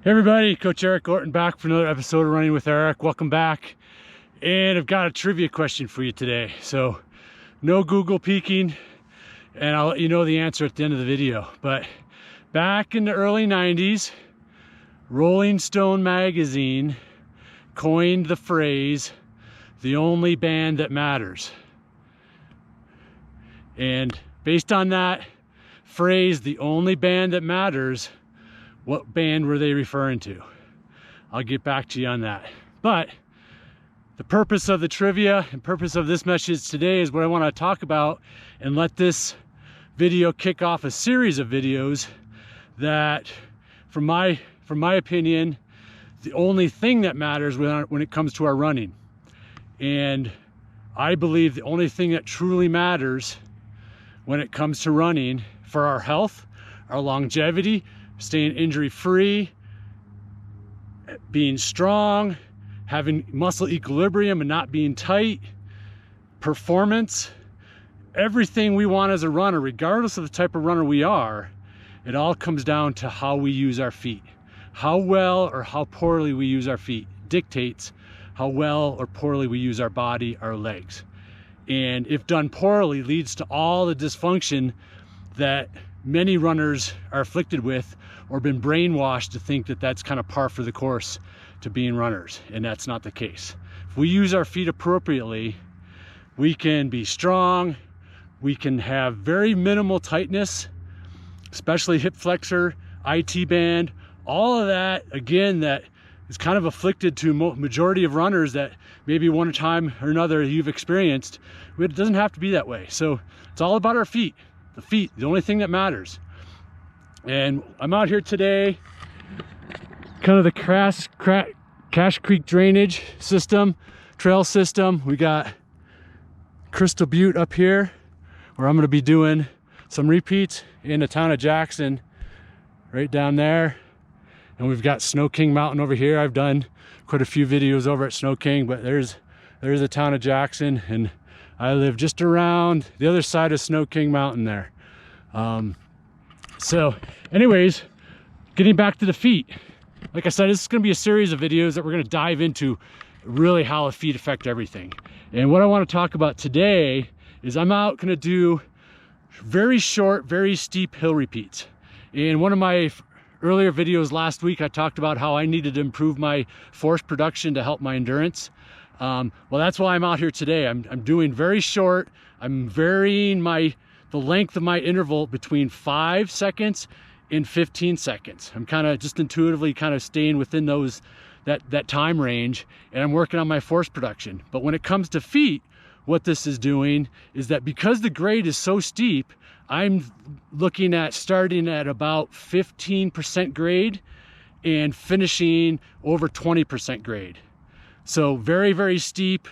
Hey everybody, Coach Eric Orton back for another episode of Running with Eric. Welcome back. And I've got a trivia question for you today. So no Google peeking, and I'll let you know the answer at the end of the video. But back in the early 90s, Rolling Stone magazine coined the phrase, "the only band that matters." And based on that phrase, the only band that matters, what band were they referring to? I'll get back to you on that. But the purpose of the trivia and purpose of this message today is what I want to talk about and let this video kick off a series of videos that, from my opinion, the only thing that matters when it comes to our running. And I believe the only thing that truly matters when it comes to running for our health, our longevity, staying injury-free, being strong, having muscle equilibrium and not being tight, performance, everything we want as a runner, regardless of the type of runner we are, it all comes down to how we use our feet. How well or how poorly we use our feet dictates how well or poorly we use our body, our legs. And if done poorly, leads to all the dysfunction that many runners are afflicted with, or been brainwashed to think that that's kind of par for the course to being runners, and that's not the case. If we use our feet appropriately, we can be strong, we can have very minimal tightness, especially hip flexor, IT band, all of that, again, that is kind of afflicted to majority of runners that maybe one time or another you've experienced. It doesn't have to be that way. So it's all about our feet. The feet, the only thing that matters. And I'm out here today, kind of the Cache Creek drainage system, trail system. We got Crystal Butte up here, where I'm going to be doing some repeats in the town of Jackson, right down there. And we've got Snow King Mountain over here. I've done quite a few videos over at Snow King, but there's the town of Jackson, and I live just around the other side of Snow King Mountain there. So anyways, getting back to the feet. Like I said, this is going to be a series of videos that we're going to dive into really how the feet affect everything. And what I want to talk about today is I'm out going to do very short, very steep hill repeats. In one of my earlier videos last week, I talked about how I needed to improve my force production to help my endurance. Well, that's why I'm out here today. I'm doing very short. I'm varying the length of my interval between 5 seconds and 15 seconds. I'm kind of just intuitively kind of staying within that time range, and I'm working on my force production. But when it comes to feet, what this is doing is that because the grade is so steep, I'm looking at starting at about 15% grade and finishing over 20% grade. So very, very steep.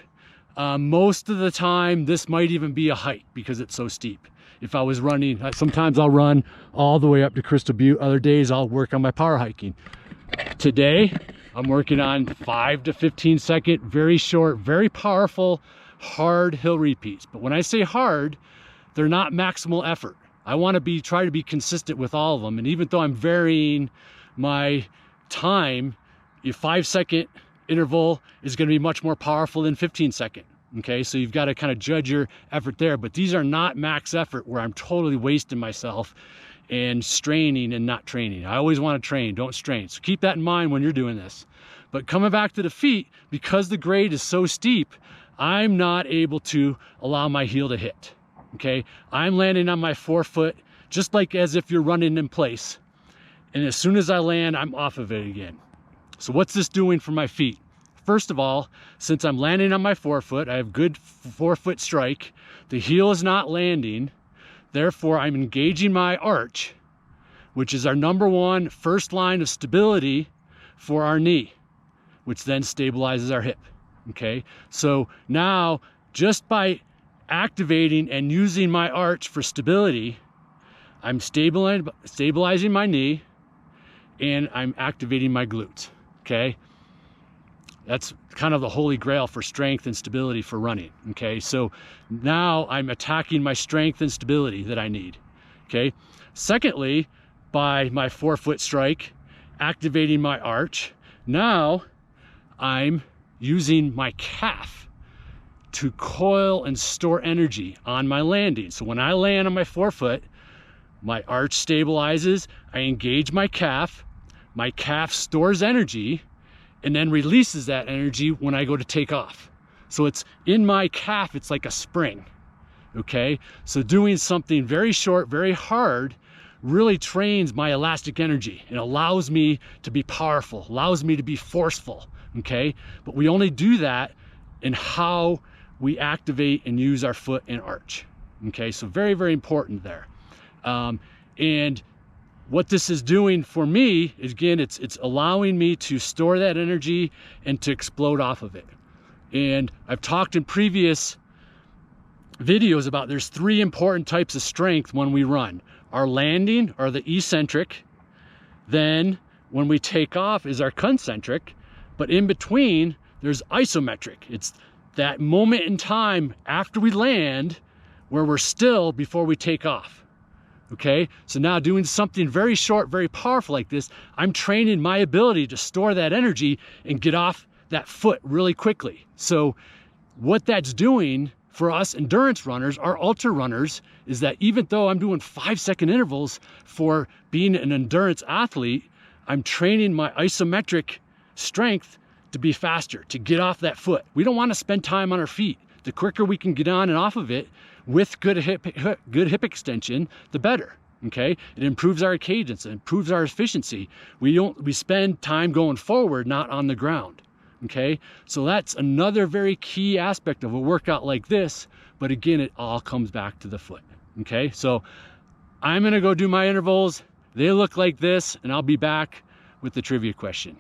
Most of the time, this might even be a hike because it's so steep. If I was running, sometimes I'll run all the way up to Crystal Butte. Other days I'll work on my power hiking. Today, I'm working on 5 to 15 second, very short, very powerful, hard hill repeats. But when I say hard, they're not maximal effort. I want to try to be consistent with all of them. And even though I'm varying my time, a 5 second interval is going to be much more powerful than 15 second. Okay, so you've got to kind of judge your effort there, but these are not max effort where I'm totally wasting myself and straining and not training. I always want to train, don't strain. So keep that in mind when you're doing this. But coming back to the feet, because the grade is so steep, I'm not able to allow my heel to hit. Okay, I'm landing on my forefoot just like as if you're running in place. And as soon as I land, I'm off of it again. So what's this doing for my feet? First of all, since I'm landing on my forefoot, I have good forefoot strike. The heel is not landing. Therefore, I'm engaging my arch, which is our number one first line of stability for our knee, which then stabilizes our hip. Okay, so now just by activating and using my arch for stability, I'm stabilizing my knee and I'm activating my glutes. Okay. That's kind of the holy grail for strength and stability for running. Okay, so now I'm attacking my strength and stability that I need. Okay, secondly, by my forefoot strike activating my arch. Now I'm using my calf to coil and store energy on my landing. So when I land on my forefoot, my arch stabilizes, I engage my calf stores energy, and then releases that energy when I go to take off. So it's in my calf, it's like a spring, okay? So doing something very short, very hard, really trains my elastic energy and allows me to be powerful, allows me to be forceful, okay? But we only do that in how we activate and use our foot and arch, okay? So very, very important there. And what this is doing for me is, again, it's allowing me to store that energy and to explode off of it. And I've talked in previous videos about there's 3 important types of strength when we run. Our landing are the eccentric, then when we take off is our concentric, but in between there's isometric. It's that moment in time after we land where we're still before we take off. Okay, so now doing something very short, very powerful like this, I'm training my ability to store that energy and get off that foot really quickly. So what that's doing for us endurance runners, our ultra runners, is that even though I'm doing 5-second intervals for being an endurance athlete, I'm training my isometric strength to be faster, to get off that foot. We don't want to spend time on our feet. The quicker we can get on and off of it with good hip extension, the better. Okay, it improves our cadence, it improves our efficiency. We spend time going forward, not on the ground. Okay, so that's another very key aspect of a workout like this. But again, it all comes back to the foot. Okay, so I'm gonna go do my intervals. They look like this, and I'll be back with the trivia question.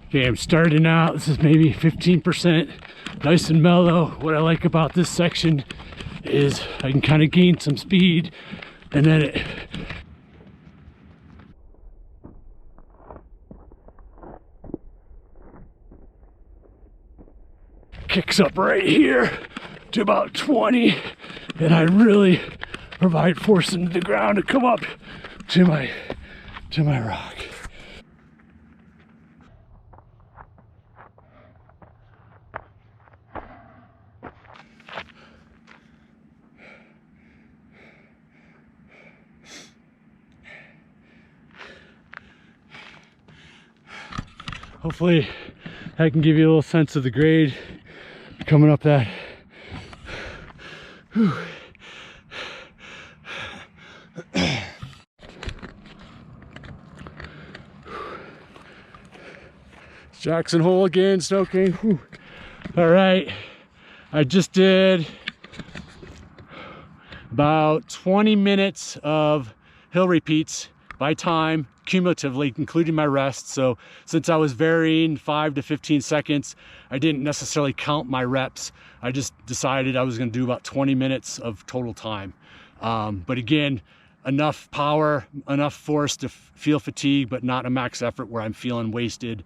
Okay, I'm starting out. This is maybe 15%, nice and mellow. What I like about this section is I can kind of gain some speed, and then it kicks up right here to about 20, and I really provide force into the ground to come up to my rock. Hopefully I can give you a little sense of the grade coming up that. Whew. Jackson Hole again, stoking. Whew. All right, I just did about 20 minutes of hill repeats by time, cumulatively, including my rest. So since I was varying 5 to 15 seconds, I didn't necessarily count my reps. I just decided I was going to do about 20 minutes of total time. But again, enough power, enough force to feel fatigue, but not a max effort where I'm feeling wasted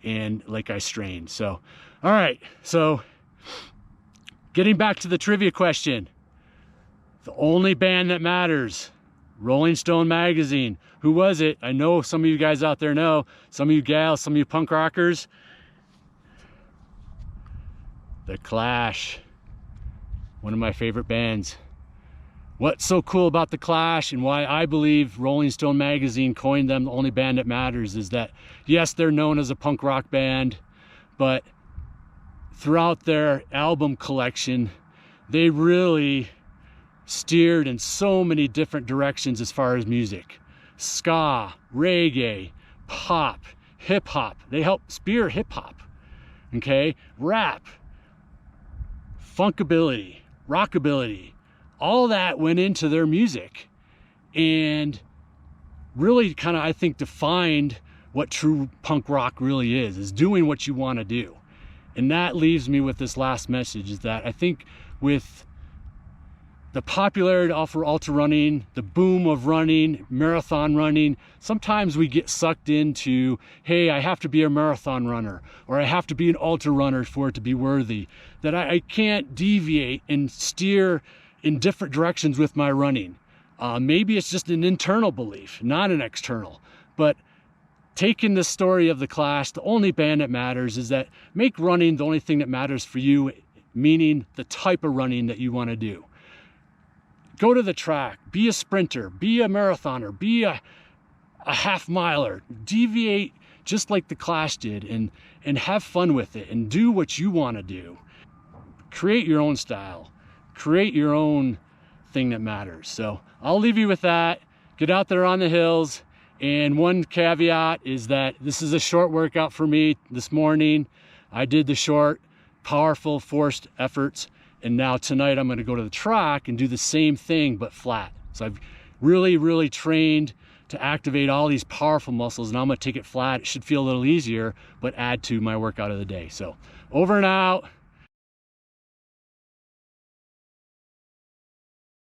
and like I strained. So, all right. So getting back to the trivia question, the only band that matters, Rolling Stone magazine. Who was it? I know some of you guys out there know, some of you gals, some of you punk rockers. The Clash, one of my favorite bands. What's so cool about the Clash and why I believe Rolling Stone magazine coined them the only band that matters is that, yes, they're known as a punk rock band, but throughout their album collection, they really steered in so many different directions as far as music. Ska, reggae, pop, hip hop. They helped spear hip hop, okay? Rap, funkability, rockabilly, all that went into their music and really kind of, I think, defined what true punk rock really is doing what you want to do. And that leaves me with this last message, is that I think with the popularity for ultra running, the boom of running, marathon running, sometimes we get sucked into, hey, I have to be a marathon runner, or I have to be an ultra runner for it to be worthy, that I can't deviate and steer in different directions with my running. Maybe it's just an internal belief, not an external. But taking the story of the class, the only band that matters is that make running the only thing that matters for you, meaning the type of running that you want to do. Go to the track, be a sprinter, be a marathoner, be a half miler, deviate just like the class did, and have fun with it and do what you want to do. Create your own style, create your own thing that matters. So I'll leave you with that. Get out there on the hills. And one caveat is that this is a short workout for me this morning. I did the short, powerful, forced efforts. And now tonight I'm going to go to the track and do the same thing, but flat. So I've really trained to activate all these powerful muscles, and I'm going to take it flat. It should feel a little easier, but add to my workout of the day. So over and out.